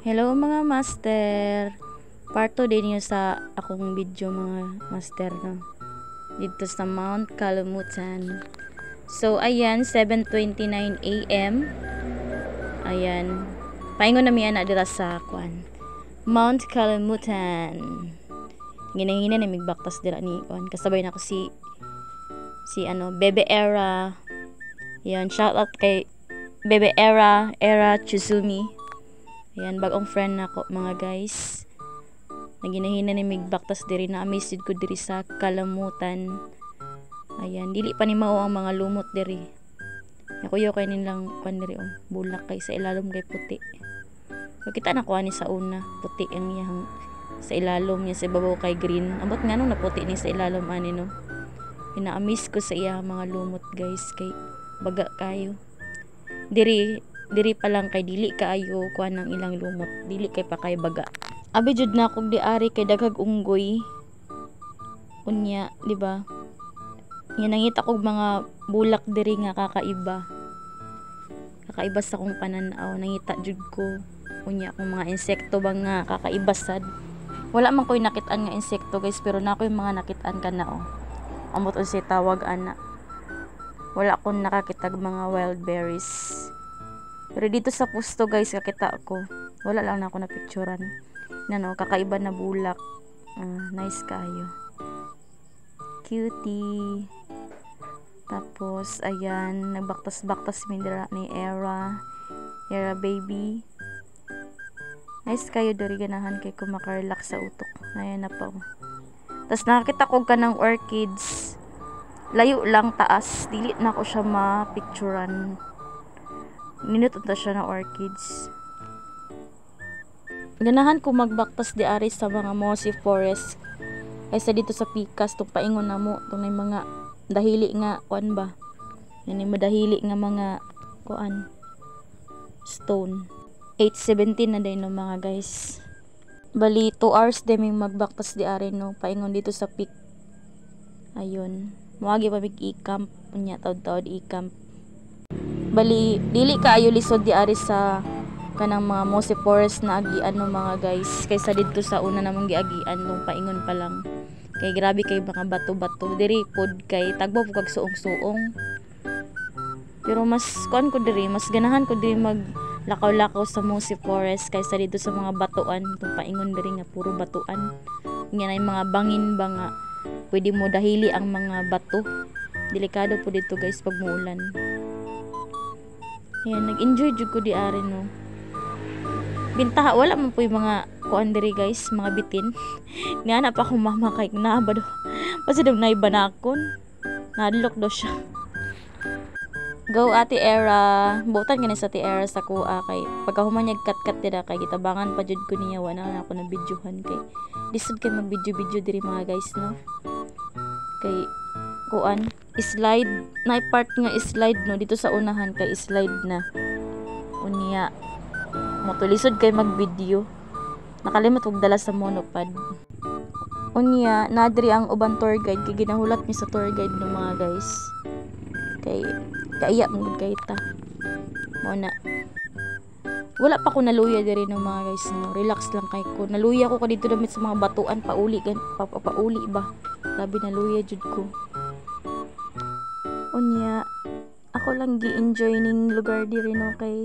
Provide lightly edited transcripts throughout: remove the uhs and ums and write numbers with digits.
Hello mga master. Part 2 din yun sa akong video mga master no. Dito sa Mount Kalumutan. So ayan 7:29 AM. Ayan. Paingon na mi ana dira sa kwan. Mount Kalumutan. Ginahina na migbaktas dira ni kwan. Kasabay na ko si Bebe Era. Yan, shout out kay Bebe Era Chuzumi. Ayan, bagong friend nako mga guys. Naginahina ni migbaktas diri na amazed ko diri sa Kalamutan. Ayan, dili pa ni mao ang mga lumot diri. Nakuyo kay nilang kwan diri bulak kay sa ilalom kay puti. Kita na ko ani sa una, puti ang iyang sa ilalom niya sa ibabaw kay green. Ambot nganong naputi ni sa ilalom ani no. Ina-amaze ko sa iya mga lumot guys kay baga kayo. Diri pa lang kay dili kaayo kuan ng ilang lumot, dili kay pa kay baga. Abi jud na kog diari kay daghag unggoy. Unya, di ba? Yan nangita kog mga bulak diri nga kakaiba. Kakaiba sa kong pananaw, nangita jud ko. Unya akong mga insekto ba nga kakaiba sad. Wala man koy nakit-an nga insekto guys, pero na koy mga nakit-an kana Amot unsay tawag ana. Wala akong nakakitag mga wild berries. Pero dito sa pusto guys, kakita ko. Wala lang na ako na picturean. Kakaiba na bulak. Nice kayo. Cutie. Tapos, ayan, nagbaktas-baktas mindira ni Era baby. Nice kayo, dori ganahan kay ko makarelax sa utok. Ayan na po. Tapos nakakita ko ka ng orchids. Layo lang taas. Dili na ko siya ma-picturean. Ninutunta siya ng orchids. Ganahan ko magbaktas di ari sa mga mossy forest kaysa dito sa pikas tong paingon na mo tong mga dahili nga kuan ba yan madahili nga mga kuan stone. 8:17 na din no mga guys. Bali 2 hours din may magbaktas di ari no paingon dito sa peak. Ayun, moagi pa mig i-camp unya taud-taud i-camp. Bali dili kaayo lisod di ari sa kanang mga mossy forest na agian no mga guys kaysa dito sa una namong giagian nung paingon pa lang kay grabe kay mga bato-bato diri pod kay tagbo po kag suong-suong. Pero mas kuan ko diri, mas ganahan ko diri mag lakaw-lakaw sa mossy forest kaysa dito sa mga batuan tong paingon diri nga puro batuan. Nya na mga bangin ba nga pwede mo dahili ang mga bato. Delikado po dito guys pag muulan. Ayan, nag-enjoy jud ko di ari no. Bintaha wala man po yung mga kuan diri guys, mga bitin. Nga na pa akong mama kay naaba do. Kasi daw naibanakon. Nadlok do siya. Go Ate Era. Butan gani sa Ate Era sa kuha kay pagkahuman niya kat-kat dira kay gitabangan pa jud ko niya wala na ako na videohan kay. Lisod kay mag-video diri mga guys no. Kay kuan slide na part nga slide no dito sa unahan kay slide na unya motulisod kay mag video nakalimot og dala sa monopod unya nadri ang uban tour guide kay ginahulat mi sa tour guide no mga guys kay kaiya mo kay ta mo na wala pa ko naluya diri no mga guys no relax lang kay ko naluya ko dito damit sa mga batuan pauli pauli ba labi naluya jud ko. Unya ako lang gi-enjoy ning lugar diri no kay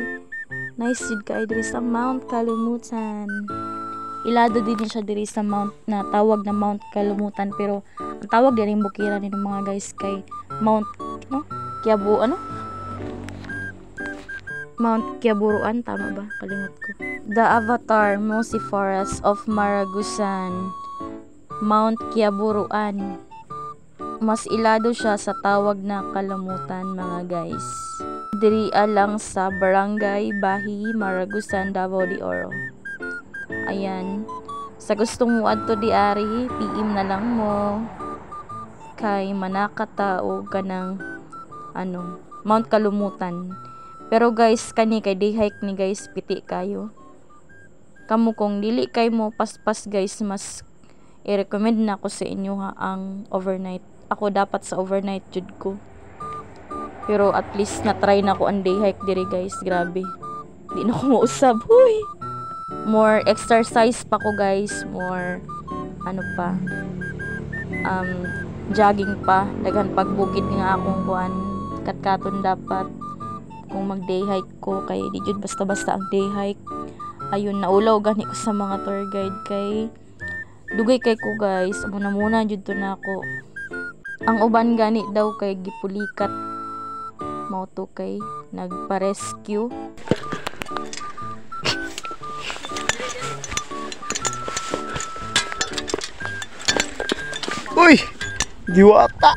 nice jud kay diri sa Mount Kalumutan. Ilado din siya diri sa mount na tawag na Mount Kalumutan pero ang tawag diri bukiran ni mga guys kay Mount Mount Kiaburuan tama ba? Kalimot ko. The Avatar Mossy Forest of Maragusan. Mount Kiaburuan. Mas ilado siya sa tawag na Kalamutan mga guys. Diri lang sa Barangay Bahi, Maragusan, Davao de Oro. Ayan. Sa gustong mo adto di ari, PM na lang mo kay manakata o kanang Mount Kalumutan. Pero guys kani kay day hike ni guys piti kayo. Kamu kung dili kay mo paspas guys mas i-recommend na ko sa inyo ang overnight. Ako dapat sa overnight jud ko. Pero at least na try na ko ang day hike diri guys. Grabe. Di na ko mausab. Huy. more exercise pa ko guys, more ano pa, jogging pa, daghan pagbukid nga akong kuan, katkaton dapat kung mag day hike ko, kay di jud basta-basta ang day hike. Ayun, naulaw gani ko sa mga tour guide kay dugay kay ko guys, muna jud to na ako. Ang uban gani daw kay gipulikat mao to kay nagpa-rescue. Uy! Diwata!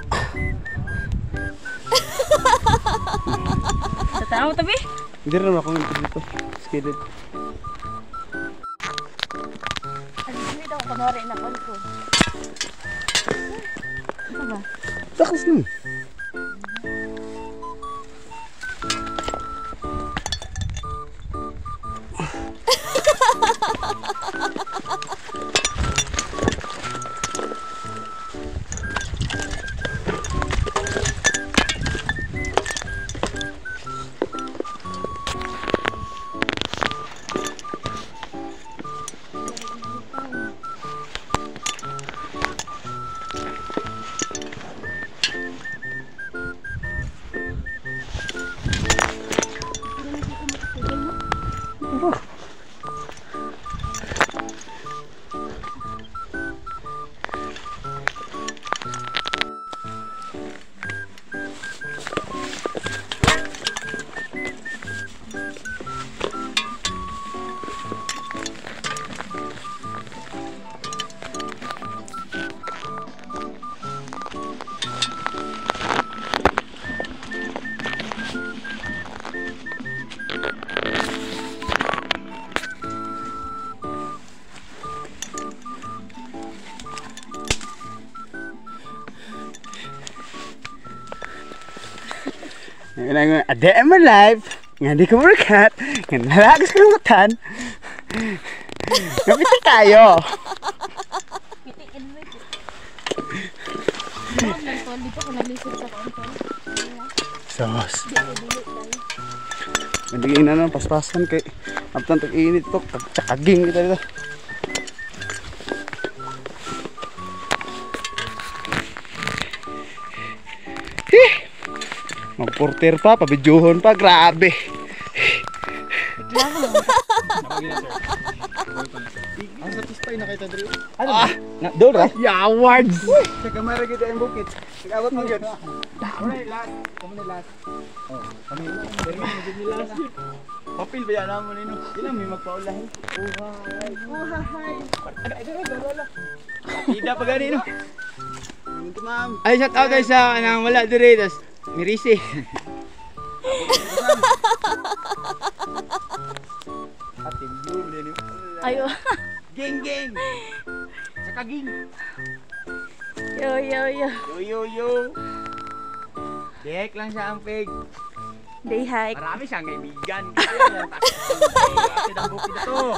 Sa tao tabi? Hindi rin ako nito dito. Skided. Hindi daw kunwari na ko. Ano ba? Takas nun. Ngayon a day in my life, nga di ko markat, nga nalagas ko ng matan. Kapit na tayo. Sos. Mandigin na ng paspasan kay aptan tag-init to, tsakaging kita dito. Magporter pa, pabidyohon pa, grabe. Ang satisfy na kita dito. Ano? Doon ra? Yawards! Sa kamera kita yung bukit. Nag-abot mo yun. Kami last. Oh, kami last. Papil ba yan naman nino? Ilang may magpaulahin. Uhay! Tidak pa gani no? Ay, shout out guys sa nang wala dire. Tas Mirisi. Atin yun din. Ayo. Geng. Saka ging. Yo. Dek lang siya ang peg. Day hike. Marami siyang kaibigan. Kasi ang bukid na to.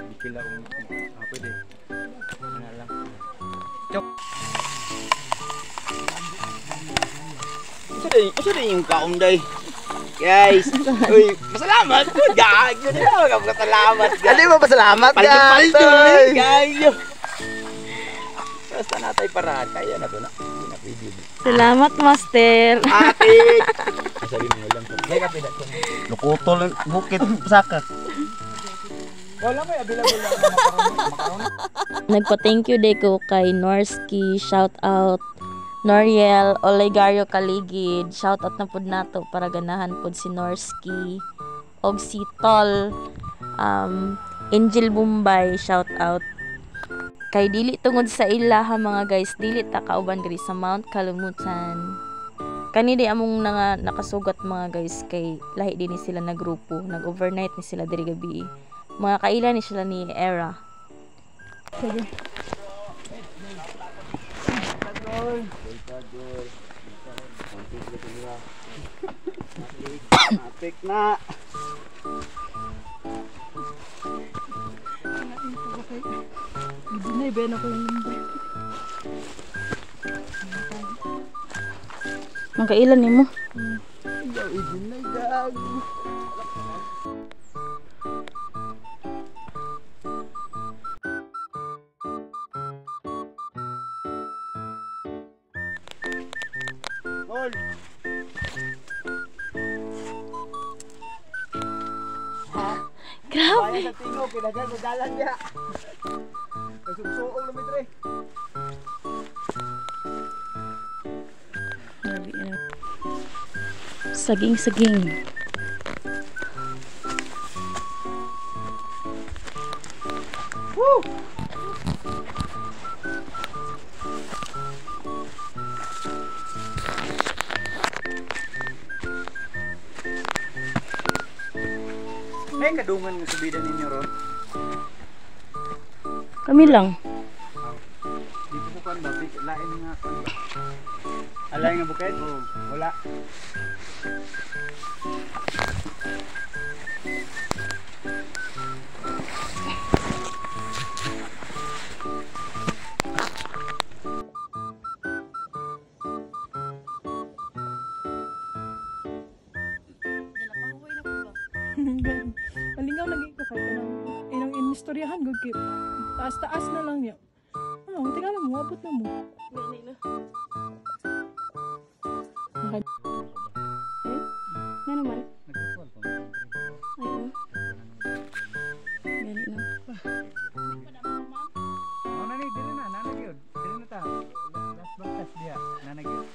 Bikila kung pwede. Ano lang. Asa na yung kaunday? Guys, uy, masalamat po, guys. Yun na, magpasalamat, guys. Ano yung mapasalamat, guys? Guys. Basta natay paraan, kaya na to na. Salamat, Master. Ate! Sabi mo lang to. May kapila to. Lukutol, bukit, sakat. Wala may available lang na makaroon. Nagpa-thank you day ko kay Norski, shout out Noriel Olegario Kaligid, shout out na pud nato para ganahan pud si Norski og si Tol Angel Bombay, shout out kay dili tungod sa ilaha mga guys, dili ta kauban diri sa Mount Kalumutan. Kani di among nakasugat mga guys, kay lahi din ni sila na grupo, nag-overnight ni sila diri gabi. Mga kaila ni sila ni Era. Sige. Apik na. Hindi ben ako yung Mga kailan nimo? Iyaw idin na lang. Gol. Grabe. Bayan sa tingog, kinagal mo dalan niya. Nagsusuong lumit rin. Saging-saging. Woo! May kadungan nga subida ninyo ron. Kami lang. Dito po kan ba? Lain nga kan ba? Alay nga bukid? Oo. Wala. Malingaw lagi ka kay inang inistoryahan gud kay taas-taas na lang niya. Ano, tingala mo abot na mo. Gani na. Nga naman. Nagkukual ko. Ayun. Gani na. Mana ni diri na nanagyod. Diri na ta. Last bakas dia nanagyod.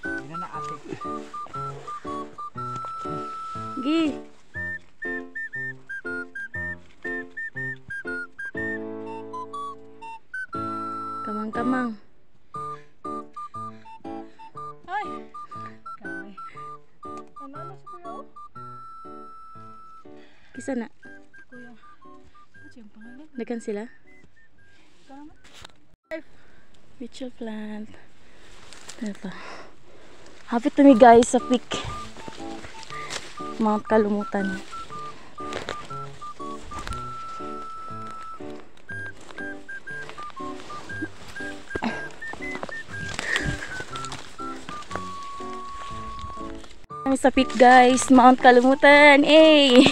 Dina na atik. Gi. Kamang-kamang. Ay. Kamay. Ano na si kuya? Kisa na. Kuya. Ano siyang pangalan? Dagan sila. Kama. Mutual plant. Ito. Hapit kami guys sa peak. Mount Kalumutan. Kami sa peak guys, Mount Kalumutan. Eh.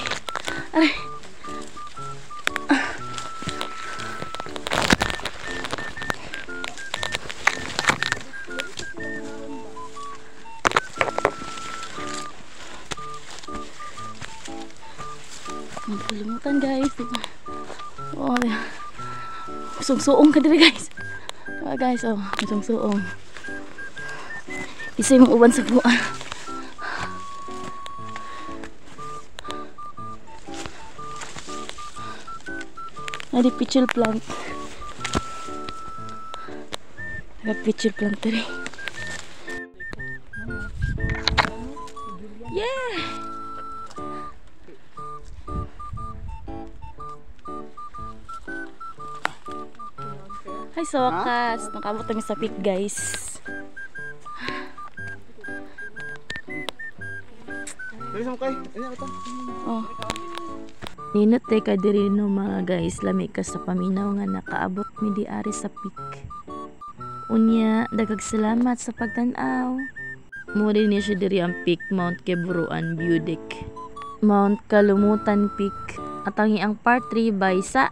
Ay. Mount Kalumutan guys, diba? Oh, sung-suong ka dito guys. Oh, guys, oh, sung-suong. Isa yung uban sa buwan. Ada pichil plant. Ada pichil plant tadi. Yeah. Hai sa wakas, nakabot kami sa peak guys. Diri sa kay. Ina ito. Oh. Ninot ka diri no mga guys, lami ka sa paminaw nga nakaabot mi di ari sa peak. Unya, daghang salamat sa pagtan-aw. Mo din niya siya diri ang peak Mount Keburuan View Deck. Mount Kalumutan Peak. At ang iyang part 3 by sa